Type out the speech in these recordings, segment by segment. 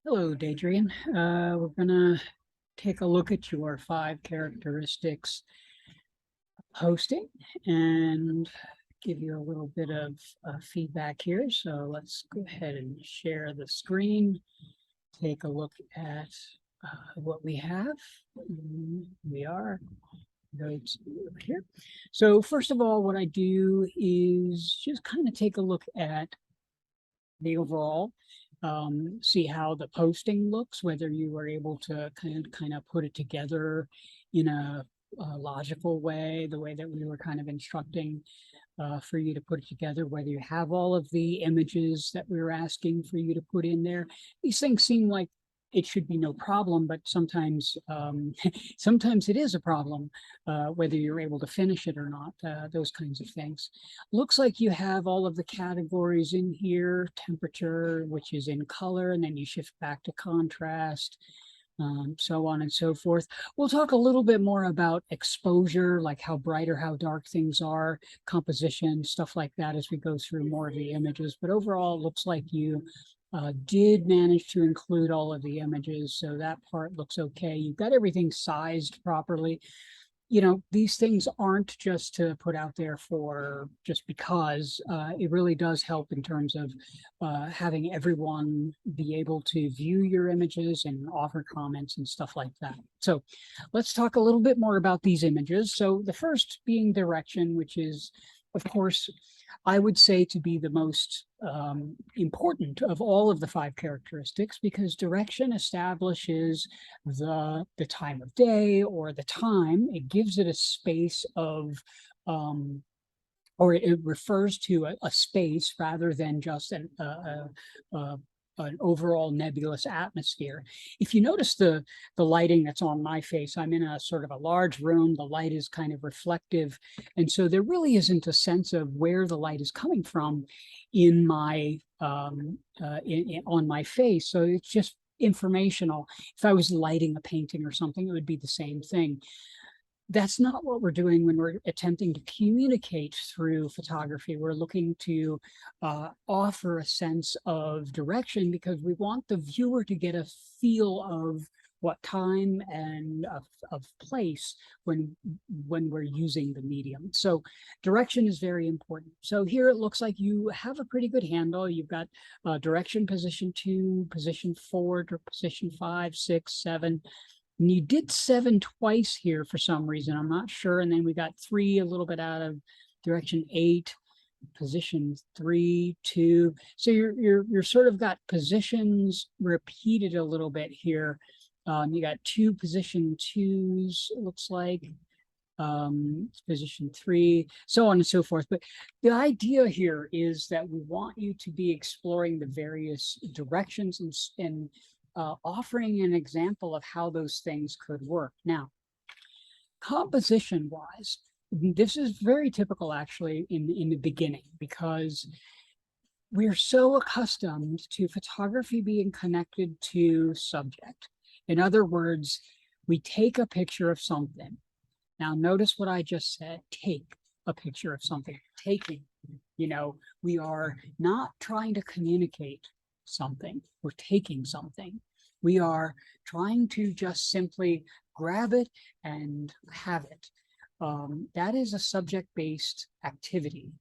Hello, Dadrian. We're gonna take a look at your 5 characteristics posting and give you a little bit of feedback here. So let's go ahead and share the screen, take a look at what we have. We are go to here. So first of all, what I do is just kind of take a look at the overall, see how the posting looks, whether you were able to kind of put it together in a logical way, the way that we were kind of instructing for you to put it together, whether you have all of the images that we were asking for you to put in there. These things seem like it should be no problem, but sometimes sometimes it is a problem, whether you're able to finish it or not, those kinds of things. Looks like you have all of the categories in here, temperature, which is in color, and then you shift back to contrast, so on and so forth. We'll talk a little bit more about exposure, like how bright or how dark things are, composition, stuff like that as we go through more of the images. But overall, it looks like you did manage to include all of the images, so that part looks okay. You've got everything sized properly. These things aren't just to put out there for just because. It really does help in terms of having everyone be able to view your images and offer comments and stuff like that. So let's talk a little bit more about these images. So the first being direction, which is, of course, I would say to be the most important of all of the 5 characteristics, because direction establishes the time of day or the time. It gives it a space of um, or it refers to a space rather than just an overall nebulous atmosphere. If you notice the lighting that's on my face, I'm in a sort of a large room. The light is kind of reflective, and so there really isn't a sense of where the light is coming from in my on my face. So it's just informational. If I was lighting a painting or something, it would be the same thing. That's not what we're doing when we're attempting to communicate through photography. We're looking to offer a sense of direction because we want the viewer to get a feel of what time and of place when we're using the medium. So direction is very important. So here it looks like you have a pretty good handle. You've got direction, position 2, position 4, position 5, 6, 7. And you did 7 twice here for some reason. I'm not sure. And then we got 3 a little bit out of direction 8, position 3, 2. So you're sort of got positions repeated a little bit here. You got 2 position 2s, it looks like. Position 3, so on and so forth. But the idea here is that we want you to be exploring the various directions and offering an example of how those things could work. Now, composition wise, this is very typical actually in the beginning because we're so accustomed to photography being connected to subject. In other words, we take a picture of something. Now, notice what I just said, take a picture of something, taking. We are not trying to communicate something, we're taking something. We are trying to just simply grab it and have it. That is a subject-based activity.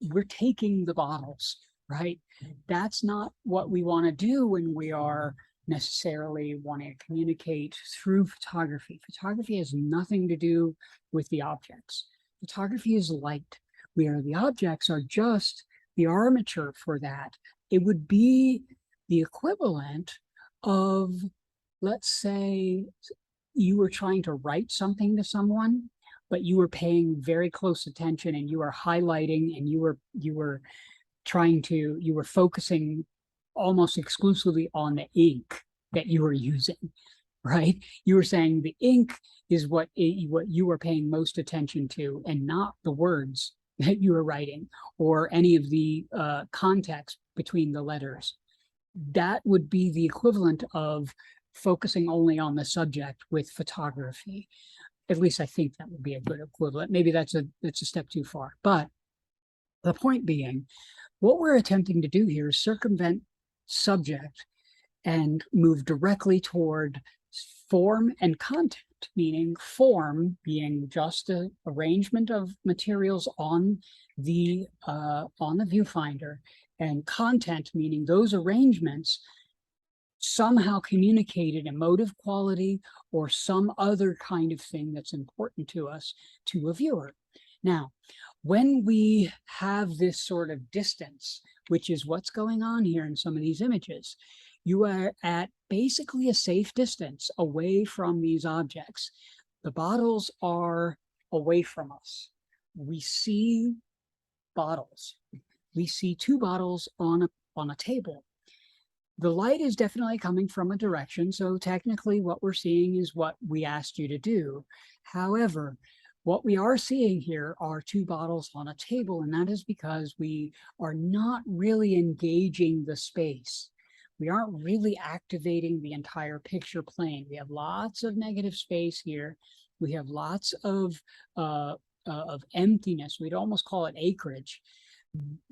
We're taking the bottles, right? That's not what we want to do when we are necessarily wanting to communicate through photography. Photography has nothing to do with the objects. Photography is light, where the objects are just the armature for that. It would be the equivalent of, let's say, you were trying to write something to someone, but you were paying very close attention and you were highlighting and you were focusing almost exclusively on the ink that you were using, right? You were saying the ink is what you were paying most attention to, and not the words that you were writing or any of the context between the letters. That would be the equivalent of focusing only on the subject with photography. At least I think that would be a good equivalent. Maybe that's a step too far. But the point being, what we're attempting to do here is circumvent subject and move directly toward form and content, meaning form being just an arrangement of materials on the viewfinder, and content meaning those arrangements somehow communicated emotive quality or some other kind of thing that's important to us, to a viewer. Now, when we have this sort of distance, which is what's going on here in some of these images, you are at basically a safe distance away from these objects. The bottles are away from us. We see bottles. We see two bottles on a table. The light is definitely coming from a direction, so technically what we're seeing is what we asked you to do. However, what we are seeing here are two bottles on a table, and that is because we are not really engaging the space. We aren't really activating the entire picture plane. We have lots of negative space here. We have lots of emptiness. We'd almost call it acreage.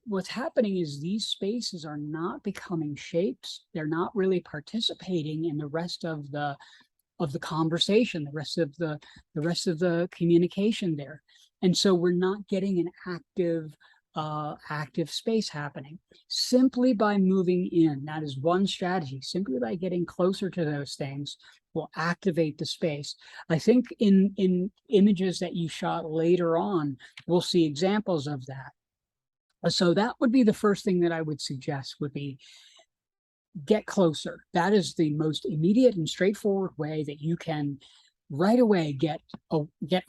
What's happening is these spaces are not becoming shapes. They're not really participating in the rest of the conversation, the rest of the communication there. And so we're not getting an active space happening. Simply by moving in, that is one strategy, simply by getting closer to those things will activate the space. I think in images that you shot later on, we'll see examples of that. So that would be the first thing that I would suggest, would be get closer. That is the most immediate and straightforward way that you can right away get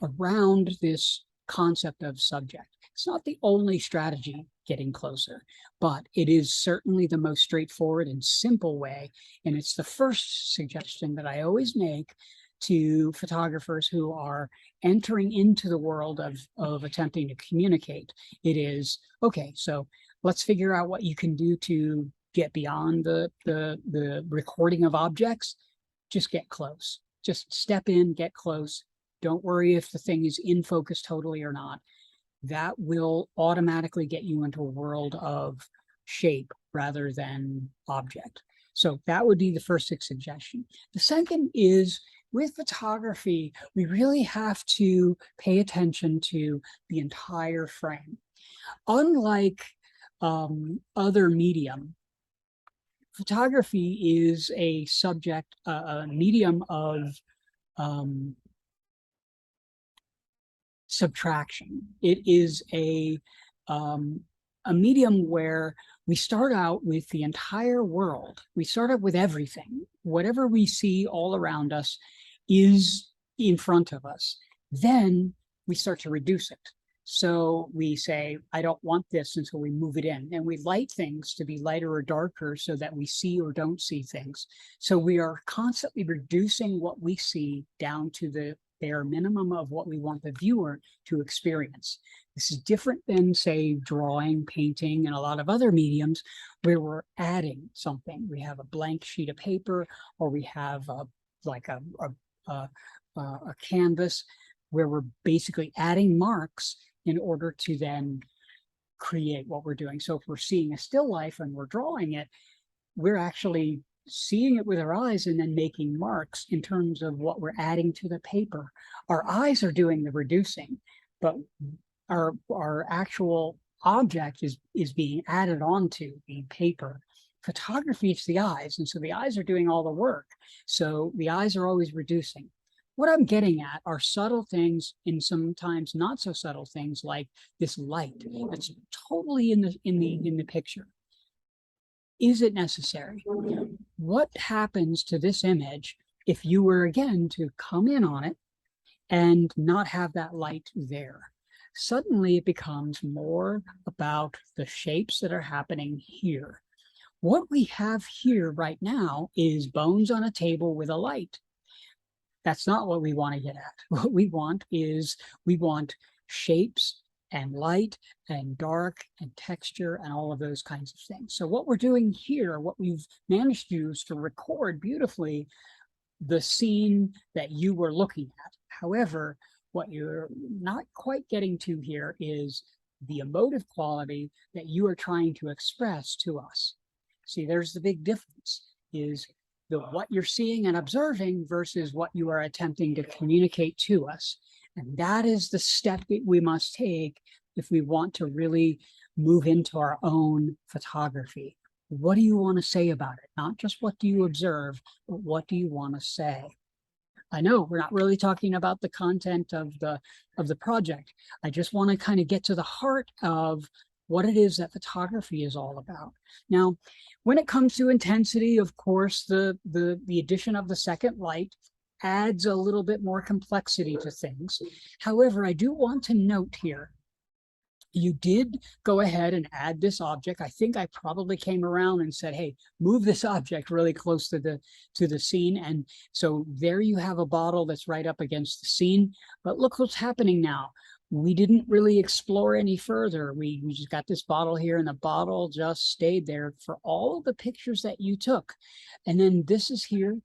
around this concept of subject. It's not the only strategy, getting closer, but it is certainly the most straightforward and simple way. And it's the first suggestion that I always make to photographers who are entering into the world of attempting to communicate. It is, okay, so let's figure out what you can do to get beyond the recording of objects. Just get close. Just step in, get close. Don't worry if the thing is in focus totally or not. That will automatically get you into a world of shape rather than object. So that would be the first suggestion. The second is, with photography, we really have to pay attention to the entire frame. Unlike other medium, photography is a subject, a medium of subtraction. It is a medium where we start out with the entire world. We start out with everything. Whatever we see all around us is in front of us. Then we start to reduce it. So we say, I don't want this until we move it in. And we light things to be lighter or darker so that we see or don't see things. So we are constantly reducing what we see down to the bare minimum of what we want the viewer to experience. This is different than, say, drawing, painting, and a lot of other mediums where we're adding something. We have a blank sheet of paper, or we have a canvas where we're basically adding marks in order to then create what we're doing. So if we're seeing a still life and we're drawing it, we're actually seeing it with our eyes and then making marks in terms of what we're adding to the paper. Our eyes are doing the reducing, but our actual object is being added onto the paper. Photography, it's the eyes, and so the eyes are doing all the work. So the eyes are always reducing. What I'm getting at are subtle things and sometimes not so subtle things, like this light that's totally in the picture. Is it necessary? What happens to this image if you were, again, to come in on it and not have that light there? Suddenly it becomes more about the shapes that are happening here. What we have here right now is bones on a table with a light. That's not what we want to get at. What we want is, we want shapes and light and dark and texture and all of those kinds of things. So what we're doing here, what we've managed to do, is to record beautifully the scene that you were looking at. However, what you're not quite getting to here is the emotive quality that you are trying to express to us. See, there's the big difference. is the what you're seeing and observing versus what you are attempting to communicate to us. And that is the step that we must take if we want to really move into our own photography. What do you want to say about it? Not just what do you observe, but what do you want to say? I know we're not really talking about the content of the project. I just want to kind of get to the heart of what it is that photography is all about. Now, when it comes to intensity, of course, the addition of the second light adds a little bit more complexity to things. However, I do want to note here, you did go ahead and add this object. I think I probably came around and said, hey, move this object really close to the scene. And so there you have a bottle that's right up against the scene. But look what's happening now. We didn't really explore any further. We just got this bottle here, and the bottle just stayed there for all of the pictures that you took. And then this is here,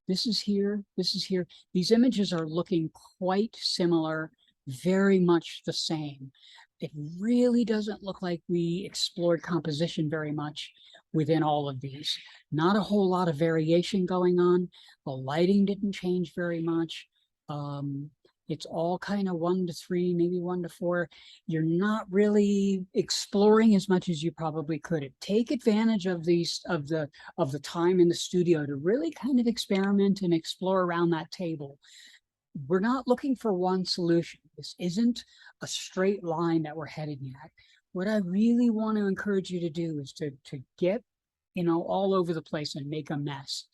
this is here, this is here. These images are looking quite similar, very much the same. It really doesn't look like we explored composition very much within all of these. Not a whole lot of variation going on. The lighting didn't change very much. It's all kind of 1 to 3, maybe 1 to 4. You're not really exploring as much as you probably could. Take advantage of these of the time in the studio to really kind of experiment and explore around that table. We're not looking for one solution. This isn't a straight line that we're heading at. What I really want to encourage you to do is to get, all over the place and make a mess.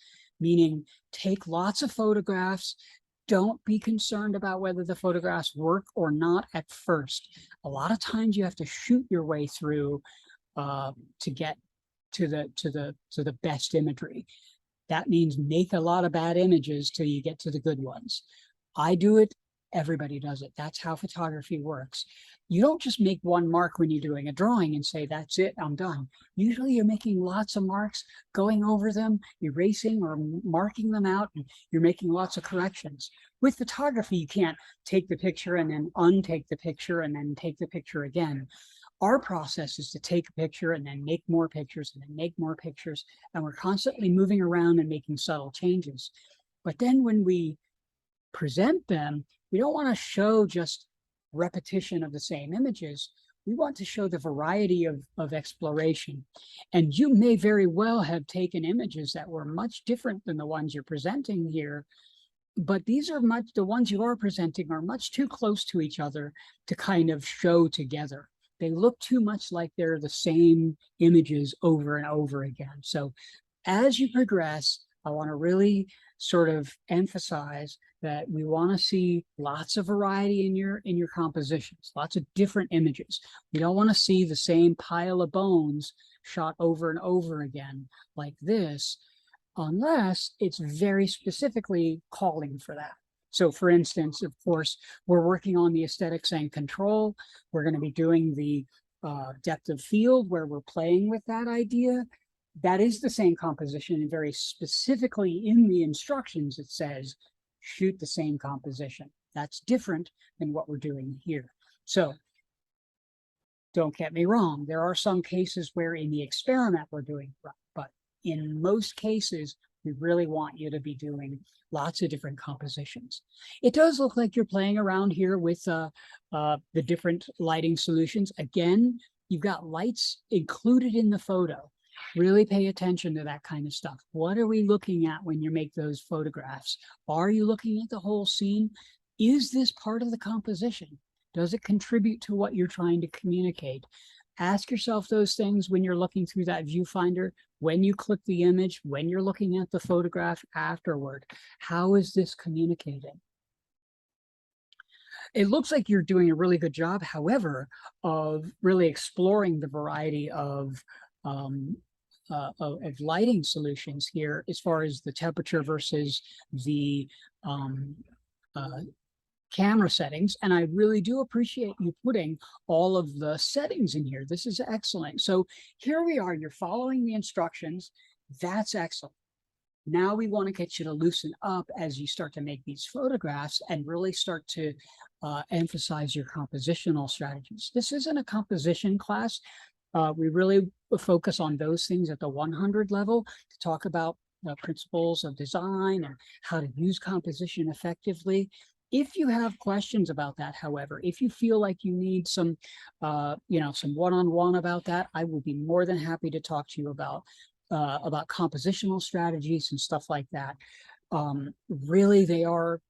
Meaning, take lots of photographs. Don't be concerned about whether the photographs work or not at first. A lot of times you have to shoot your way through to get to the best imagery. That means make a lot of bad images till you get to the good ones. I do it, everybody does it. That's how photography works. You don't just make one mark when you're doing a drawing and say, that's it, I'm done. Usually you're making lots of marks, going over them, erasing or marking them out, and you're making lots of corrections. With photography, you can't take the picture and then untake the picture and then take the picture again. Our process is to take a picture and then make more pictures and then make more pictures, and we're constantly moving around and making subtle changes. But then when we present them, we don't want to show just repetition of the same images. We want to show the variety of exploration. And you may very well have taken images that were much different than the ones you're presenting here, but these are the ones you are presenting are much too close to each other to kind of show together. They look too much like they're the same images over and over again. So as you progress, I want to really sort of emphasize that we want to see lots of variety in your compositions, lots of different images. We don't want to see the same pile of bones shot over and over again like this, unless it's very specifically calling for that. So for instance, of course, we're working on the aesthetics and control. We're going to be doing the depth of field where we're playing with that idea. That is the same composition, and very specifically in the instructions, it says, shoot the same composition. That's different than what we're doing here. So don't get me wrong. There are some cases where in the experiment we're doing right, but in most cases, we really want you to be doing lots of different compositions. It does look like you're playing around here with the different lighting solutions. Again, you've got lights included in the photo. Really pay attention to that kind of stuff. What are we looking at when you make those photographs? Are you looking at the whole scene? Is this part of the composition? Does it contribute to what you're trying to communicate? Ask yourself those things when you're looking through that viewfinder, when you click the image, when you're looking at the photograph afterward. How is this communicating? It looks like you're doing a really good job, however, of really exploring the variety of lighting solutions here as far as the temperature versus the camera settings. And I really do appreciate you putting all of the settings in here. This is excellent. So here we are, you're following the instructions. That's excellent. Now we want to get you to loosen up as you start to make these photographs and really start to emphasize your compositional strategies. This isn't a composition class. We really focus on those things at the 100 level to talk about principles of design and how to use composition effectively. If you have questions about that, however, if you feel like you need some, some one-on-one about that, I will be more than happy to talk to you about compositional strategies and stuff like that. Really, they are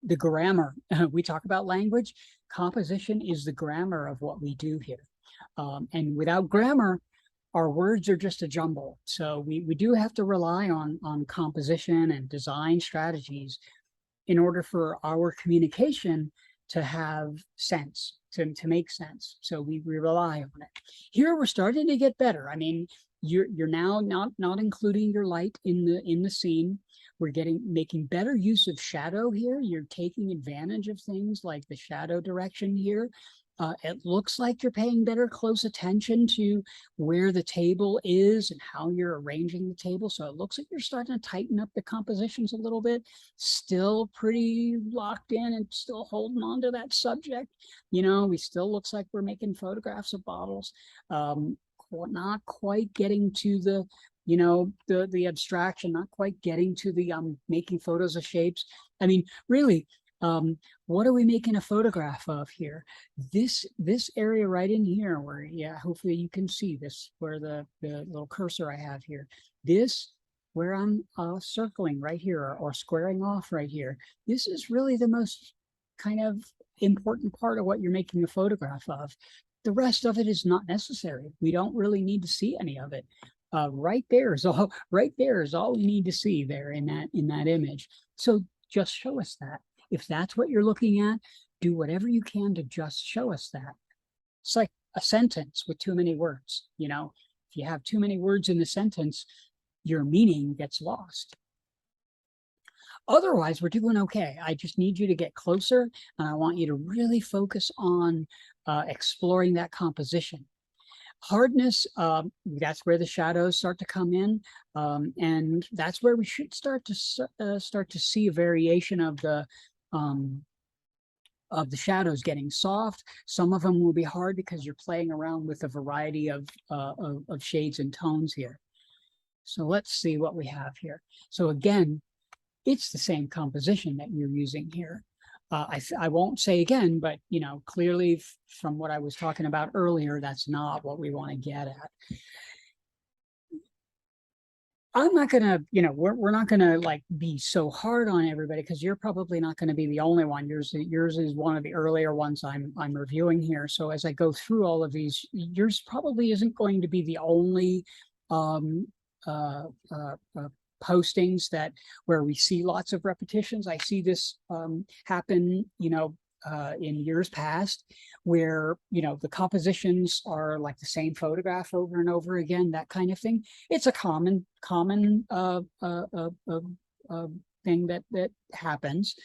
the grammar. We talk about language. Composition is the grammar of what we do here. And without grammar, our words are just a jumble. So we do have to rely on composition and design strategies in order for our communication to have sense, to make sense. So we rely on it. Here we're starting to get better. I mean, you're now not including your light in the scene. We're making better use of shadow here. You're taking advantage of things like the shadow direction here. It looks like you're paying close attention to where the table is and how you're arranging the table. So it looks like you're starting to tighten up the compositions a little bit. Still pretty locked in and still holding on to that subject. We still looks like we're making photographs of bottles. Not quite getting to the abstraction, not quite getting to the making photos of shapes. I mean, really, what are we making a photograph of here? This area right in here where, hopefully you can see this, where the little cursor I have here, this where I'm circling right here or squaring off right here. This is really the most kind of important part of what you're making a photograph of. The rest of it is not necessary. We don't really need to see any of it. Right there is all we need to see there in that image. So just show us that. If that's what you're looking at, do whatever you can to just show us that. It's like a sentence with too many words. If you have too many words in the sentence, your meaning gets lost. Otherwise, we're doing okay. I just need you to get closer, and I want you to really focus on exploring that composition. Hardness, that's where the shadows start to come in, and that's where we should start to see a variation of the shadows getting soft. Some of them will be hard because you're playing around with a variety of shades and tones here. So let's see what we have here. So again, it's the same composition that you're using here. I won't say again, but clearly from what I was talking about earlier, that's not what we want to get at. I'm not gonna, we're not gonna like be so hard on everybody, because you're probably not going to be the only one. Yours is one of the earlier ones I'm reviewing here. So as I go through all of these, yours probably isn't going to be the only postings where we see lots of repetitions. I see this happen, in years past, where the compositions are like the same photograph over and over again, that kind of thing. It's a common thing that happens.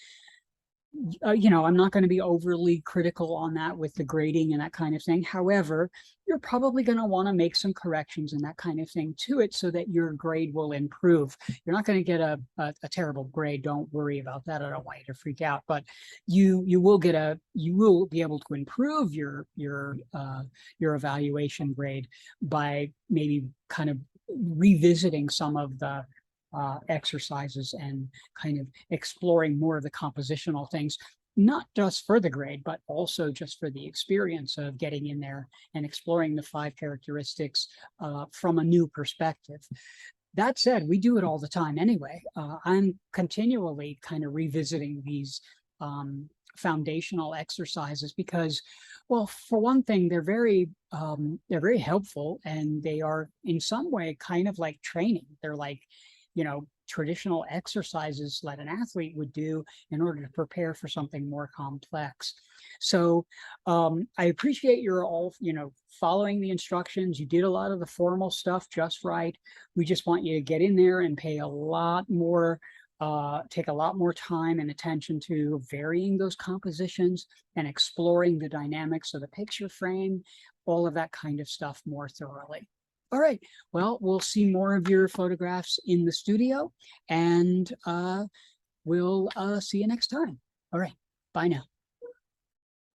I'm not going to be overly critical on that with the grading and that kind of thing. However, you're probably going to want to make some corrections and that kind of thing to it so that your grade will improve. You're not going to get a terrible grade. Don't worry about that. I don't want you to freak out, but you will be able to improve your evaluation grade by maybe kind of revisiting some of the exercises and kind of exploring more of the compositional things, not just for the grade, but also just for the experience of getting in there and exploring the 5 characteristics from a new perspective. That said, we do it all the time anyway. I'm continually kind of revisiting these foundational exercises because, well, for one thing, they're very helpful, and they are in some way kind of like training. They're like, traditional exercises that an athlete would do in order to prepare for something more complex. So I appreciate you're all, following the instructions. You did a lot of the formal stuff just right. We just want you to get in there and pay a lot more, take a lot more time and attention to varying those compositions and exploring the dynamics of the picture frame, all of that kind of stuff more thoroughly. All right, well, we'll see more of your photographs in the studio, and we'll see you next time. All right, bye now.